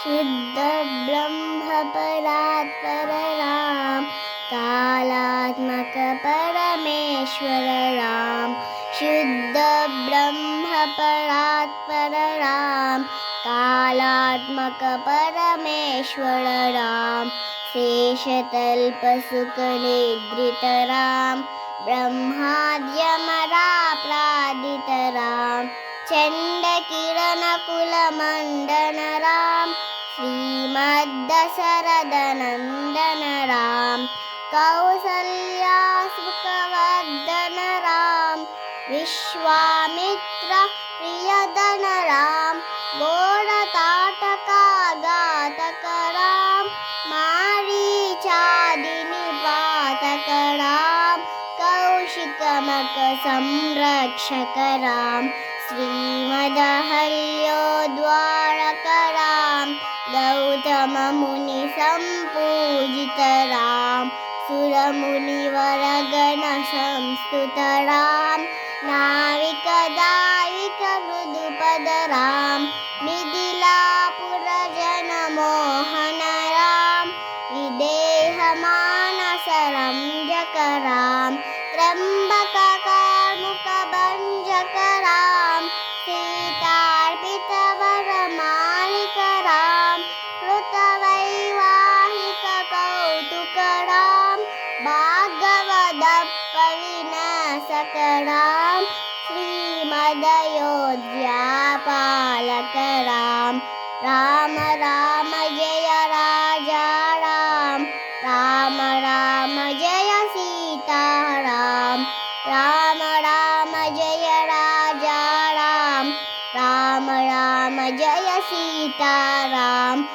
शुद्ध ब्रह्म परात्पर राम, कालात्मक परमेश्वर राम। शुद्ध ब्रह्म परात्पर राम, कालात्मक परमेश्वर राम। शेषतल्प सुख निद्रित राम, ब्रह्माद्यमराप्रादित राम। चंड किरण कुल मंडन राम, श्रीमद्दशरथ नंदन राम। कौसल्या सुखवर्धन राम, विश्वामित्र प्रियधन राम। घोरताटका घातक राम, मारीचादि निपातक राम। कौशिकमक संरक्षक राम, श्रीमदहल्योद्वारक राम। गौतम मुनि संपूजित राम, सुरमुनिवर गण संस्तुत राम। नाविक दाविक मृदुपद राम, मिथिलापुर जन मोहन राम। विदेह मानस रंजक राम, त्र्यंबक कार्मुक भंजक राम। सीतार्पित वर मालिक राम, कृतवैवाहिक कौतुक राम। भागवत विनाशक राम, श्रीमदयोध्या पालक राम। राम राम जय राजा राम, राम राम जय सीता राम। राम राम जय राजा राम, राम राम जय सीता राम।